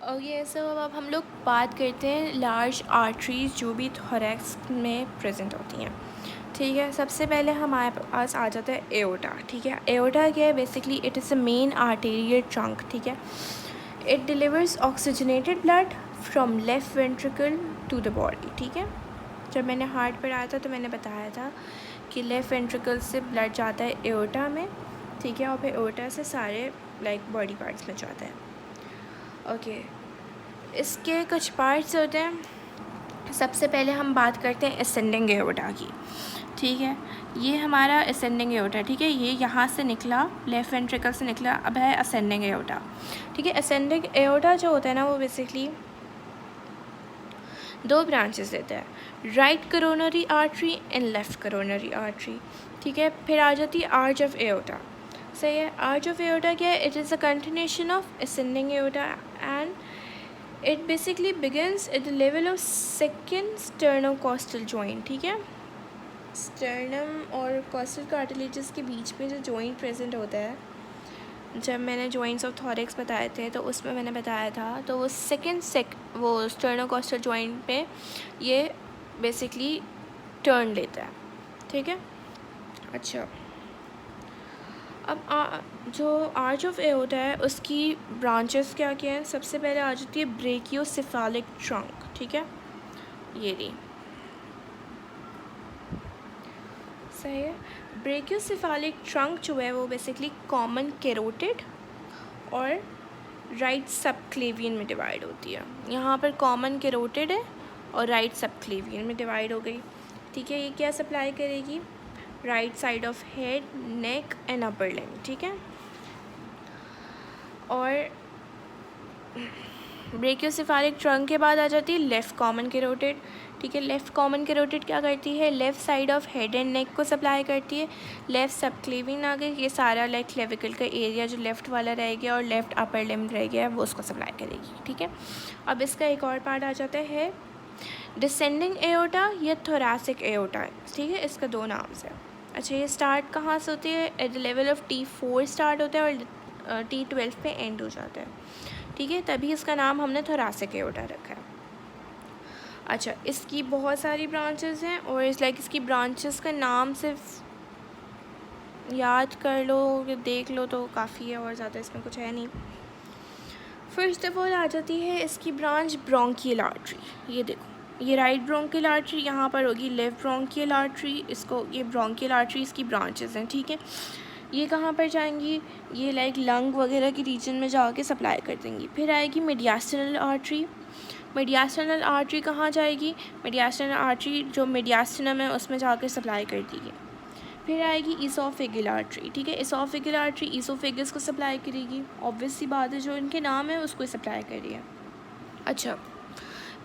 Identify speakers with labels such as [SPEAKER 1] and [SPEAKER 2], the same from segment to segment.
[SPEAKER 1] Okay so अब हम लोग बात करते हैं लार्ज आर्टरीज जो भी थोरैक्स में प्रेजेंट होती हैं। ठीक है, सबसे पहले हमारे पास आ जाता है एओर्टा। ठीक है, एओर्टा क्या है? Basically it is a main arterial trunk. ठीक है, it delivers oxygenated blood from left ventricle to the body. ठीक है, जब मैंने हार्ट पढ़ाया था तो मैंने बताया था कि लेफ़्ट वेंट्रिकल से ब्लड जाता है एओर्टा में। ठीक है, और फिर एओर्टा से सारे बॉडी पार्ट्स में जाता है। ओके, इसके कुछ पार्ट्स होते हैं। सबसे पहले हम बात करते हैं असेंडिंग एओर्टा की। ठीक है, ये हमारा असेंडिंग एओर्टा। ठीक है, ये यहाँ से निकला, लेफ़्ट वेंट्रिकल से निकला, अब है असेंडिंग एओर्टा। ठीक है, असेंडिंग एओर्टा जो होता है ना वो बेसिकली दो ब्रांचेस देता है, right coronary artery and left coronary artery. ठीक है, फिर आ जाती है आर्च ऑफ एओर्टा। सही है, आर्च ऑफ एओर्टा क्या है? It is a continuation of ascending aorta and it basically begins at the level of second sternocostal joint। ठीक है, स्टर्नम और कॉस्टल कार्टिलेजेस के बीच में जो जॉइंट प्रेजेंट होता है, जब मैंने जॉइंट्स ऑफ थॉरैक्स बताए थे तो उसमें मैंने बताया था, तो वो वो स्टर्नोकॉस्टल जॉइंट पे ये बेसिकली टर्न लेता है। ठीक है, अच्छा, अब जो आर्च ऑफ एओर्टा है उसकी ब्रांचेस क्या क्या हैं? सबसे पहले आ जाती है ब्रेकियोसेफालिक ट्रंक। ठीक है, ये रही, सही है। ब्रेकियोसेफालिक ट्रंक जो है वो बेसिकली कॉमन कैरोटिड और राइट सबक्लेवियन में डिवाइड होती है। यहाँ पर कॉमन कैरोटिड है और राइट सबक्लेवियन में डिवाइड हो गई। ठीक है, ये क्या सप्लाई करेगी? Right side of head, neck and upper limb. ठीक है, और ब्रेकियोसेफालिक ट्रंक के बाद आ जाती है लेफ़्ट कॉमन कैरोटिड। ठीक है, लेफ़्ट कॉमन कैरोटिड क्या करती है? Left side of head and neck को सप्लाई करती है। लेफ़्ट सबक्लेवियन आ गई, ये सारा क्लेविकल का एरिया जो लेफ़्ट वाला रह गया और लेफ़्ट अपर लिम्ब रह गया वो उसको सप्लाई करेगी। ठीक है, अब इसका एक और पार्ट आ जाता है डिसेंडिंग एओर्टा या थोरैसिक एओर्टा। ठीक है, इसका दो नाम से। अच्छा, ये स्टार्ट कहाँ से होती है? At the level of T4 start होता है और T12 पे एंड हो जाता है। ठीक है, तभी इसका नाम हमने थोरैसिक एओर्टा रखा है। अच्छा, इसकी बहुत सारी ब्रांचेस हैं और इसकी ब्रांचेस का नाम सिर्फ याद कर लो या देख लो तो काफ़ी है, और ज़्यादा इसमें कुछ है नहीं। फर्स्ट ऑफ ऑल आ जाती है इसकी ब्रांच ब्रोंकियल आर्टरी। ये देखो, ये राइट ब्रोंकियल आर्टरी, यहाँ पर होगी लेफ़्ट ब्रोंकियल आर्टरी, इसको ये ब्रोंकियल आर्टरी इसकी ब्रांचेस हैं। ठीक है, ये कहाँ पर जाएंगी? ये लंग वगैरह की रीजन में जाके सप्लाई कर देंगी। फिर आएगी मीडियास्टिनल आर्टरी। मीडियास्टिनल आर्टरी कहाँ जाएगी? मीडियास्टिनल आर्टरी जो मीडियास्टिनम है उसमें जाकर सप्लाई कर दी है। फिर आएगी ईसोफेगल आर्टरी। ठीक है, ईसोफेगल आर्टरी ईसोफेगस को सप्लाई करेगी, ऑब्वियस सी बात है, जो इनके नाम है उसको सप्लाई कर रही है। अच्छा,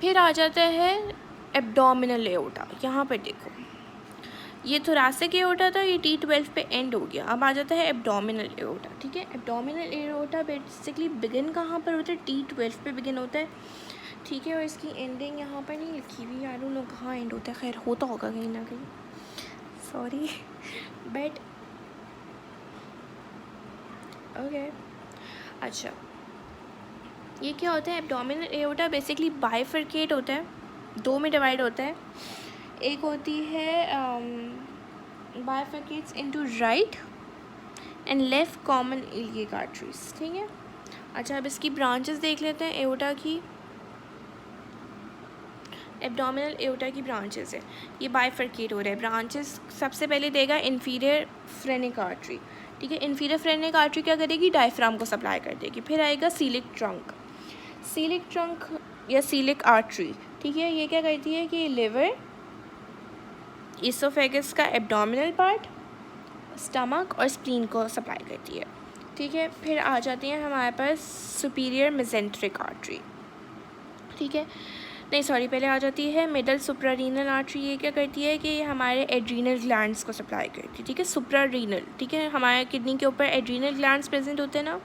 [SPEAKER 1] फिर आ जाता है एब्डोमिनल एओर्टा। यहाँ पर देखो, ये थोरैसिक एओर्टा था, ये T12 पे एंड हो गया। अब आ जाता है एब्डोमिनल एओर्टा। ठीक है, एब्डोमिनल एओर्टा बेसिकली बिगिन कहाँ पर होता है? T12 पे बिगिन होता है। ठीक है, और इसकी एंडिंग यहाँ पर नहीं लिखी हुई, आई डोंट नो कहाँ एंड होता है, खैर होता होगा कहीं ना कहीं, सॉरी बट ओके। अच्छा, ये क्या होता है? एब्डोमिनल एओर्टा बेसिकली बाइफरकेट होता है, दो में डिवाइड होता है। एक होती है bifurcates into right and left common iliac arteries. ठीक है, अच्छा, अब इसकी ब्रांचेस देख लेते हैं एओर्टा की। एब्डोमिनल एओर्टा की ब्रांचेस है, ये बाइफरकेट हो रहा है। ब्रांचेस सबसे पहले देगा इन्फीरियर फ्रेनिक आर्टरी। ठीक है, इन्फीरियर फ्रेनिक आर्टरी क्या करेगी? डायफ्राम को सप्लाई कर देगी। फिर आएगा सीलिक ट्रंक। सीलिक ट्रंक या सीलिक आर्टरी, ठीक है, ये क्या करती है कि लिवर, ईसोफेगस का एब्डोमिनल पार्ट, स्टमक और स्प्लीन को सप्लाई करती है। ठीक है, फिर आ जाती हैं हमारे पास सुपीरियर मेसेंट्रिक आर्टरी। ठीक है, नहीं सॉरी, पहले आ जाती है मिडल सुप्रारीनल आर्टरी। ये क्या करती है कि ये हमारे एड्रीनल ग्लैंड्स को सप्लाई करती है। ठीक है, सुप्रारीनल, ठीक है, हमारे किडनी के ऊपर एड्रीनल ग्लैंड्स प्रेजेंट होते हैं ना,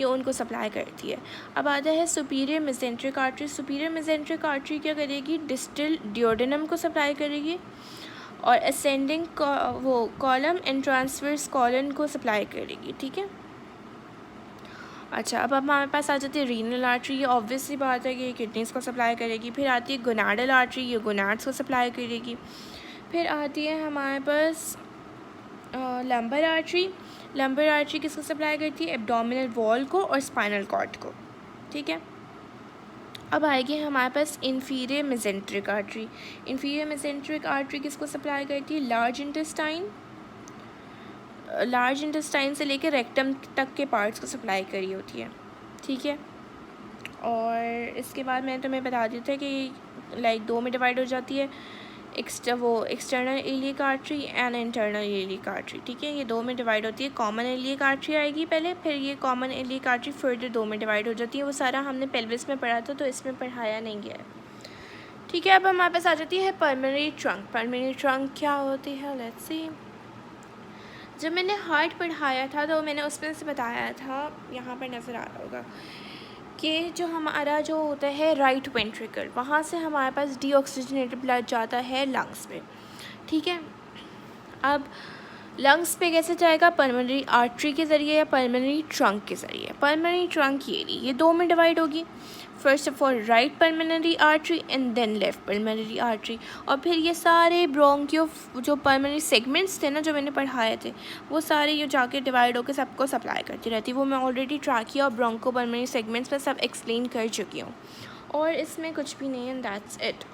[SPEAKER 1] ये उनको सप्लाई करती है। अब आता है superior mesenteric artery. Superior mesenteric artery क्या करेगी? डिस्टल डिओडेनम को सप्लाई करेगी और असेंडिंग वो कॉलम एंड ट्रांसवर्स कॉलन को सप्लाई करेगी। ठीक है, अच्छा, अब हमारे पास आ जाती है रीनल आर्टरी। ये ऑब्वियस सी बात है कि ये किडनीज़ को सप्लाई करेगी। फिर आती है गोनाडल आर्टरी, ये गोनाड्स को सप्लाई करेगी। फिर आती है हमारे पास लंबर आर्टरी। लंबर आर्टरी किसको सप्लाई करती है? एब्डोमिनल वॉल को और स्पाइनल कॉर्ड को, ठीक है। अब आएगी हमारे पास inferior mesenteric artery. Inferior mesenteric artery किसको सप्लाई करती है? लार्ज इंटेस्टाइन से लेकर रेक्टम तक के पार्ट्स को सप्लाई करी होती है, ठीक है। और इसके बाद मैंने तुम्हें बता दिया था कि लाइक दो में डिवाइड हो जाती है, external iliac artery and internal iliac artery, ठीक है। ये दो में डिवाइड होती है। कॉमन इलियक आर्टरी आएगी पहले, फिर ये कॉमन इलियक आर्टरी फर्दर दो में डिवाइड हो जाती है। वो सारा हमने पेल्विस में पढ़ा था, तो इसमें पढ़ाया नहीं गया है, ठीक है। अब हमारे पास आ जाती है पल्मोनरी ट्रंक। पल्मोनरी ट्रंक क्या होती है? Let's see. जब मैंने हार्ट पढ़ाया था तो मैंने उसमें से बताया था, यहाँ पर नज़र आ रहा होगा, कि जो हमारा जो होता है राइट वेंट्रिकल, वहाँ से हमारे पास डीऑक्सीजनेटेड ब्लड जाता है लंग्स पे, ठीक है। अब लंग्स पे कैसे जाएगा? पल्मोनरी आर्टरी के ज़रिए या पल्मोनरी ट्रंक के ज़रिए। पल्मोनरी ट्रंक ये दो में डिवाइड होगी। First of all right pulmonary artery and then left pulmonary artery. और फिर ये सारे ब्रोंकियो जो पल्मोनरी सेगमेंट्स थे ना, जो मैंने पढ़ाए थे, वो सारे ये जाके डिवाइड होकर सबको सप्लाई करती रहती है। वो मैं ऑलरेडी ट्रैकिया और ब्रोंको पल्मोनरी सेगमेंट्स में सब एक्सप्लेन कर चुकी हूँ, और इसमें कुछ भी नहीं है। That's it.